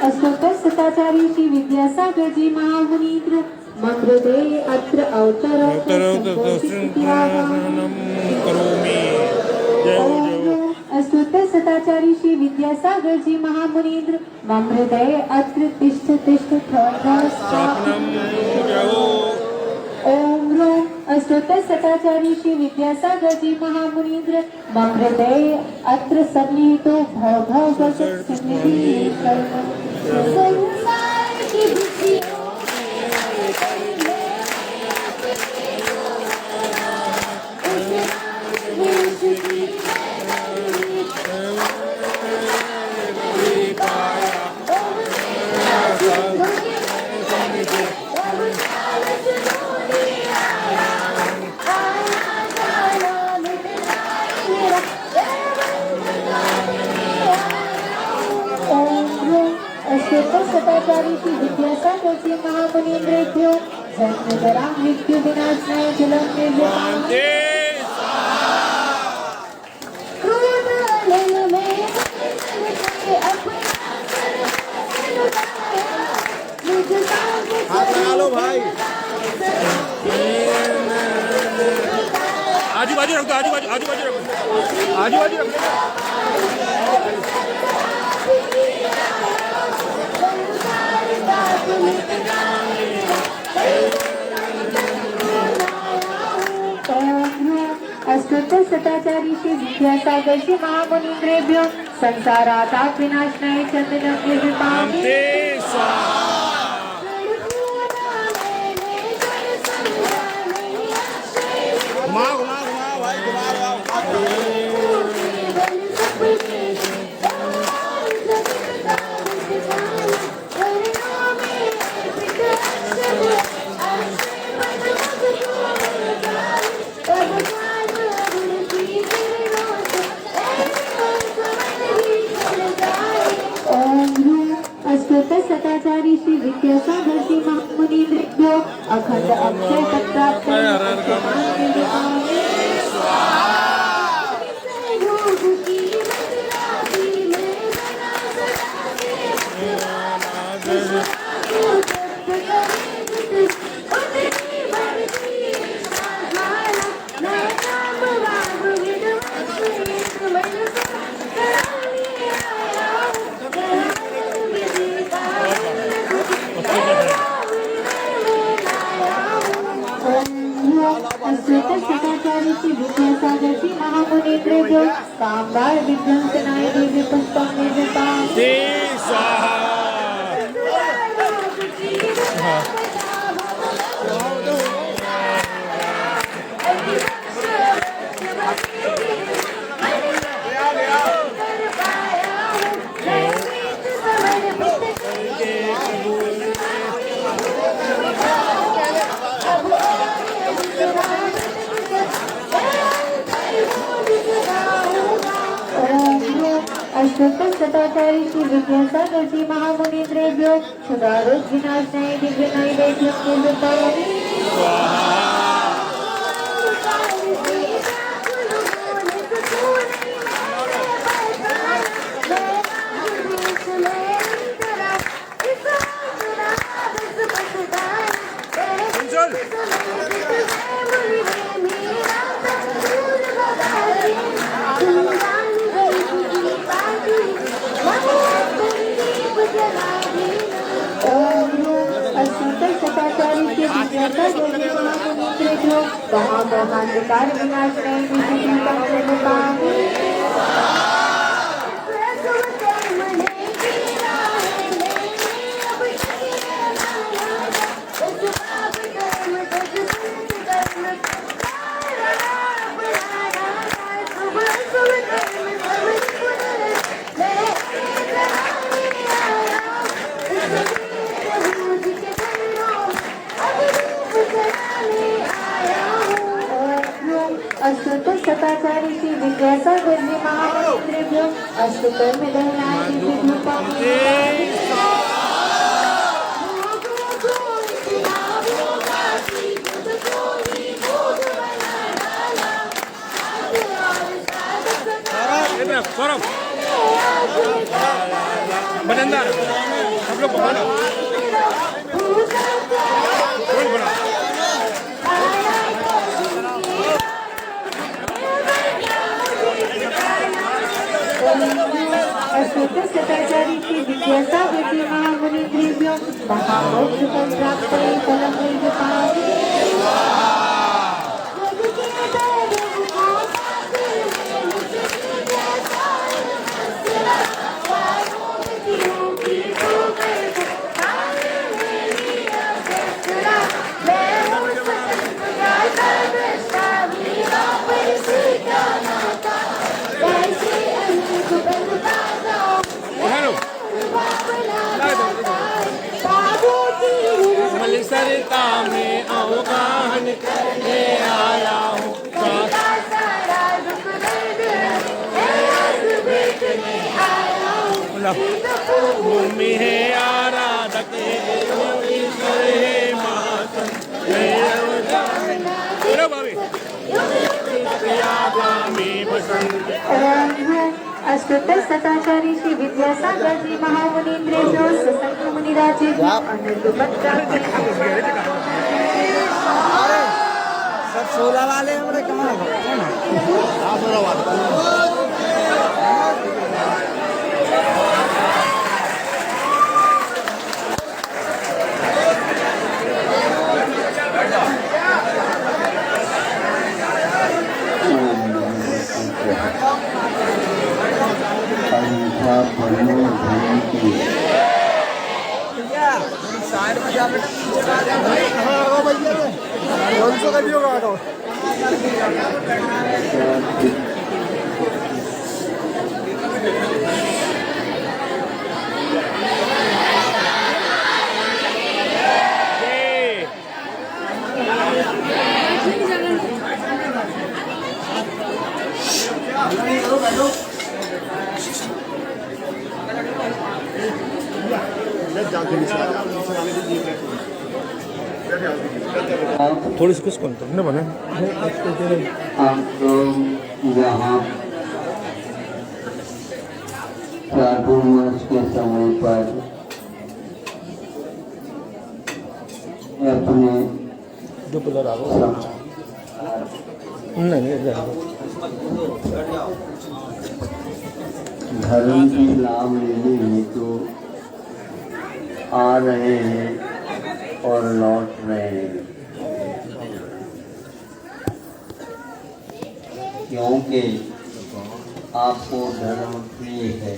अष्टोत्तरशताचार्य श्री विद्यासागर जी महामुनीन्द्र मम अत्र करोमि। अष्टोत्तरशताचार्य श्री विद्यासागर जी महामुनीन्द्र मम हृदय अत्र तिष्ठ तिष्ठ स्वप्नं जयो। ओम ह्रूं अष्टोत्तरशताचार्य श्री विद्यासागर जी महामुनीन्द्र मम हृदय अत्र सन्निहितो भव भव भगत सन्निधि संसार की विधियों अष्टोत्तरशताचार्य श्री विद्यासागर जी महामुनीन्द्रेभ्यो जन्मजरा मृत्यु विनाशनाय जलं निर्विपाम् हाथ लगा लो भाई। आजू बाजू रख दो, आजू बाजू रख दो, आजू बाजू रख दो। अष्टोत्तरशताचार्य श्री विद्यासागर श्री महामुनीन्द्रेभ्यो संसाराताप विनाशनाय चंदनं निर्विपाम् अष्टोत्तरशताचार्य श्री विद्यासागर श्री महामुनीन्द्रेभ्यो अखंड अक्षय तत् प्राप्त अष्टोत्तरशताचार्य श्री विद्यासागर श्री महामुनीन्द्रेभ्यो कामवार विध्वंसनाय दिव्य पुष्पं निर्विपाम् अष्टोत्तरशताचार्य श्री विद्यासागर जी महामुनीन्द्रेभ्यो क्षुधारोग विनाशनाय दिव्य नैवेद्यं निर्विपाम् अष्टोत्तरशताचार्य श्री विद्यासागर जी महामुनीन्द्रेभ्यो महाब्रह्मांडकार विनाशनाय दिव्यं निर्विपाम् अष्टोत्तरशताचार्य श्री विद्यासागर जी महामुनीन्द्रेभ्यो अष्टकर्म दहनाय दिव्यरूपम् Bernardar. सब लोग बोलो ना। कौन बोला? सताचारी श्री विद्यासागर जी महामुनि देव्यो महामोक्ष फल प्राप्त फलम वैध पावे। सरिता में अवगाहन करने आया हूँ। भूमि है आराधक ईश्वर है महासन अष्टोत्तर सताचारी श्री विद्यासागर जी महामुनीन्द्रेभ्यो ससंग मुनिराजे सब 16 वाले हमारे कहाँ थोड़ी सी कुछ कौन तुमने बने आप लोग यहाँ चातुर्मास के समय पर अपने धर्म की लाभ लेने हेतु आ रहे हैं और लौट रहे हैं, क्योंकि आपको धर्म प्रिय है।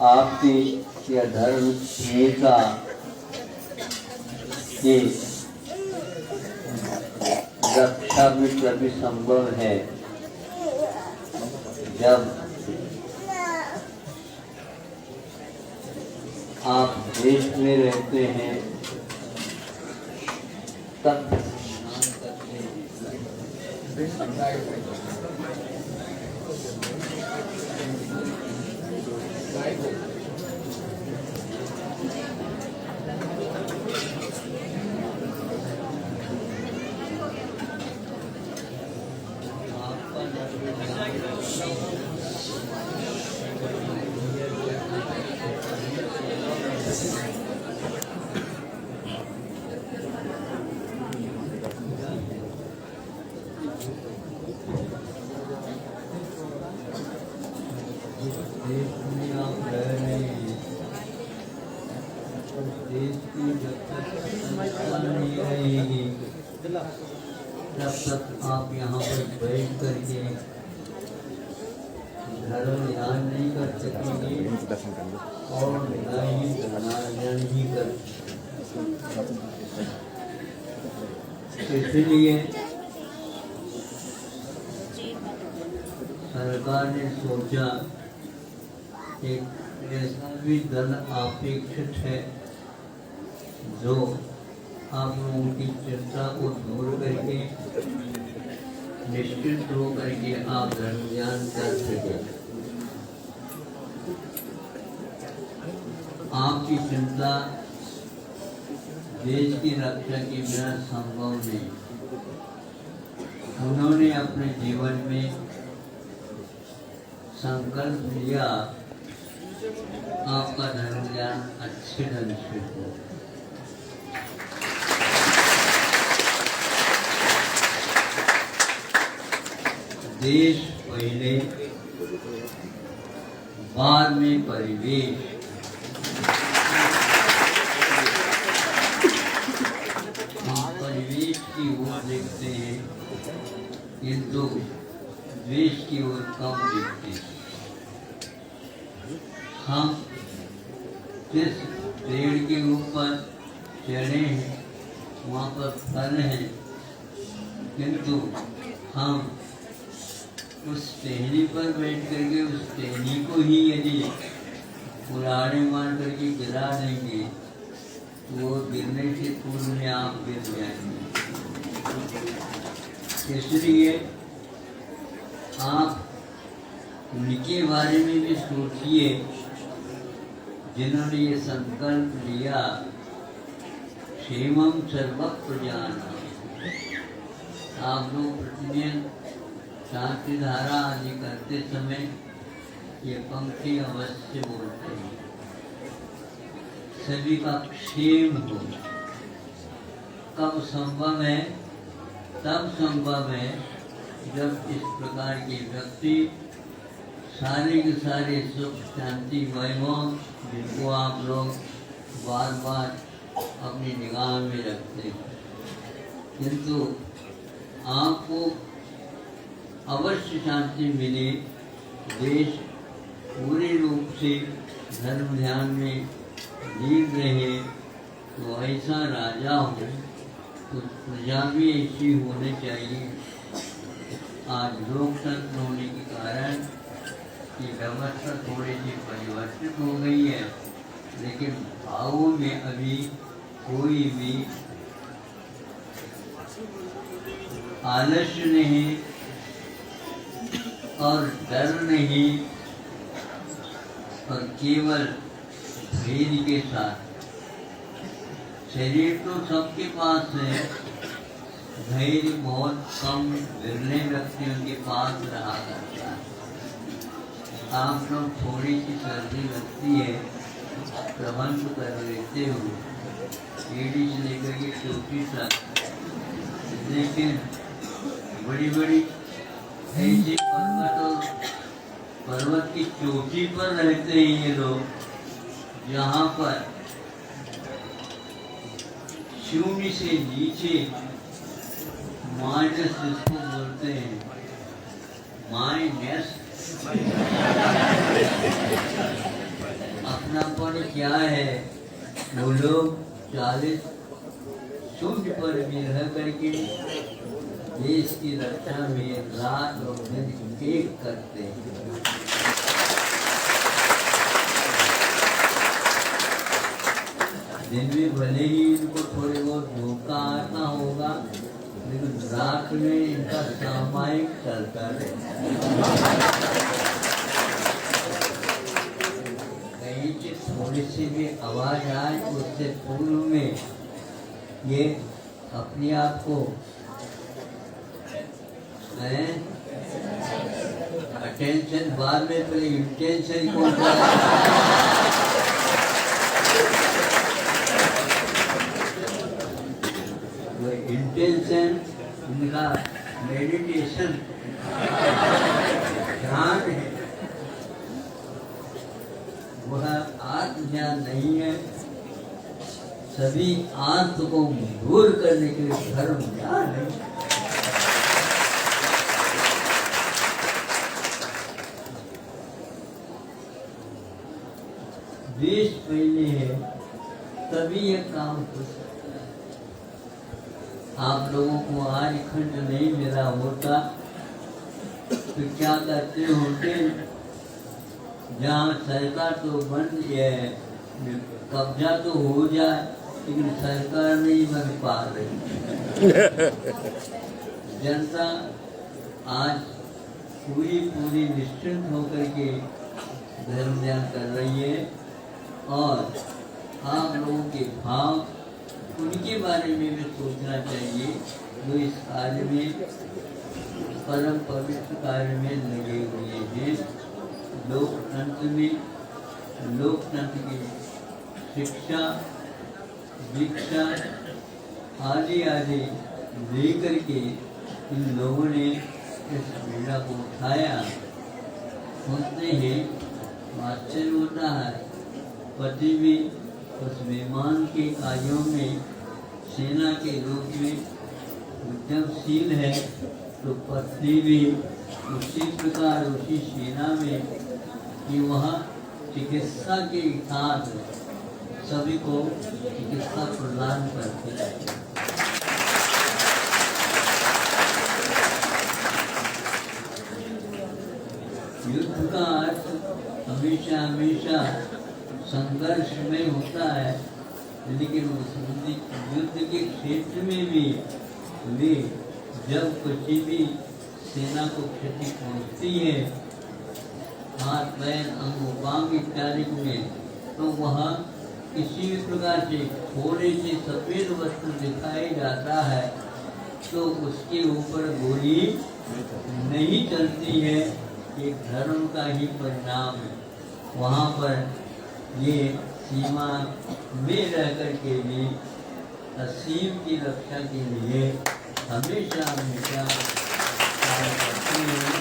आपकी यह धर्म प्रियता की रक्षा भी तभी संभव है जब आप देश में रहते हैं, तब जब तक आप यहाँ पर बैठ करके धर्म ध्यान नहीं कर सकेंगे और नहीं कर, इसलिए सरकार ने सोचा एक ऐसा भी दल अपेक्षित है जो आप लोगों की चिंता को दूर करके निश्चित होकर के आप धर्म ज्ञान कर सके। आपकी चिंता देश की रक्षा के बिना संभव नहीं। उन्होंने अपने जीवन में संकल्प लिया आपका धर्म ज्ञान अच्छे ढंग से हो। देश पहले, बाद में परिवेश। हम परिवेश की ओर देखते हैं किंतु द्वेष की ओर कम देखते हैं। हम जिस पेड़ के ऊपर चढ़े हैं वहाँ पर फल हैं, किंतु हम उस टहनी पर बैठ करके उस टहनी को ही यदि कुल्हाड़ी मार करके गिरा देंगे तो वो गिरने से पूर्व में आप गिर जाएंगे। इसलिए आप उनके बारे में भी सोचिए जिन्होंने ये संकल्प लिया, क्षेमम सर्व प्रजानां। आप लोग प्रतिदिन शांति धारा आदि करते समय ये पंक्ति अवश्य बोलते हैं, सभी का क्षेम हो। कब संभव है? तब संभव है जब इस प्रकार के व्यक्ति सारे के सारे सुख शांति वैभव जिनको आप लोग बार बार अपनी निगाह में रखते हैं, किंतु आपको अवश्य शांति मिले, देश पूरे रूप से धर्म ध्यान में लीन रहे, तो ऐसा राजा हो तो प्रजा भी ऐसी होनी चाहिए। आज लोकतंत्र होने के कारण ये व्यवस्था थोड़ी सी परिवर्तित हो गई है, लेकिन भावों में अभी कोई भी आलस्य नहीं और डर नहीं, और केवल धैर्य के साथ। शरीर तो सबके पास है, धैर्य बहुत कम विरले व्यक्तियों के पास रहा करता है। आप लोग थोड़ी सी सर्दी लगती है, प्रबंध कर लेते हो एड़ी से लेकर के चोटी तक, लेकिन बड़ी बड़ी ऐसे पर्वत की चोटी पर रहते हैं ये लोग, जहाँ पर शून्य से नीचे माइनस जिसको बोलते हैं, माइनस अपनापन क्या है, वो लोग 40 शून्य पर भी रह करके देश की रक्षा में रात और दिन एक करते हैं। दिन में भले ही इनको थोड़े बहुत धोखा आता होगा, लेकिन रात में इनका सामायिक चलता है। कहीं से थोड़ी सी भी आवाज आए उससे पूर्व में ये अपने आप को अटेंशन, बाद में पहले इंटेंशन को इंटेंशन उनका मेडिटेशन ध्यान है, वह आत्मज्ञान नहीं है। सभी आत्म को दूर करने के लिए धर्म ज्ञान है। देश पहले है तभी ये काम हो सकता। आप लोगों को आज खंड नहीं मिला होता तो क्या करते होते, जहाँ सरकार तो बन है, कब्जा तो हो जाए लेकिन सरकार नहीं बन पा रही। जनता आज पूरी निश्चिंत होकर के धर्म ध्यान कर रही है, और आप लोगों के भाव उनके बारे में भी सोचना चाहिए जो इस कार्य में, परम पवित्र कार्य में लगे हुए हैं। लोकतंत्र में लोकतंत्र की शिक्षा, दीक्षा आदि आदि लेकर के इन लोगों ने इस पीड़ा को उठाया। सुनते ही आश्चर्य होता है, पति भी उस विमान के कार्यों में सेना के रूप में उद्यमशील है, तो पत्नी भी उसी प्रकार उसी सेना में कि वह चिकित्सा के साथ सभी को चिकित्सा प्रदान करती है। युद्ध का अर्थ हमेशा हमेशा संघर्ष में होता है, लेकिन उस युद्ध के क्षेत्र में भी वे जब किसी भी सेना को क्षति पहुंचती है, हाथ पैर अंग उपांग इत्यादि में, तो वह किसी भी प्रकार से थोड़े से सफेद वस्त्र दिखाई जाता है तो उसके ऊपर गोली नहीं चलती है। ये धर्म का ही परिणाम है। वहाँ पर ये सीमा में रह कर के भी असीम की रक्षा के लिए हमेशा हमेशा कार्य करते हैं।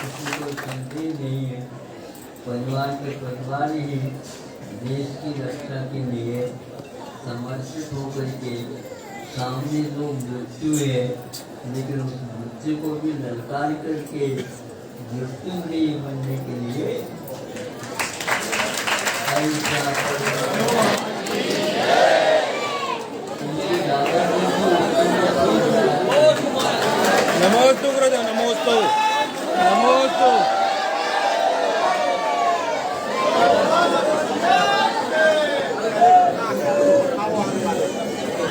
इसमें कोई संदेह नहीं है। परिवार के परिवार ही देश की रक्षा के लिए समर्पित होकर के सामने जो मृत्यु है, लेकिन उस मृत्यु को भी ललकार करके मृत्यु नहीं बनने के लिए नमोस्तु गुरुदेव, नमोस्तु, नमोस्तु।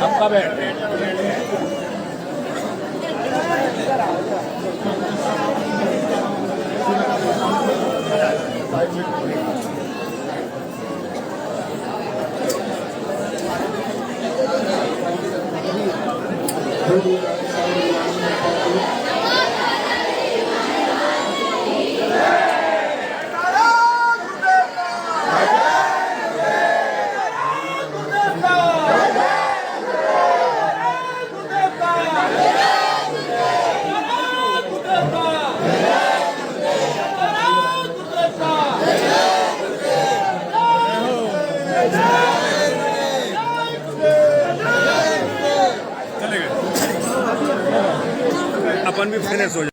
आपका बैठ अपन भी फिनिश हो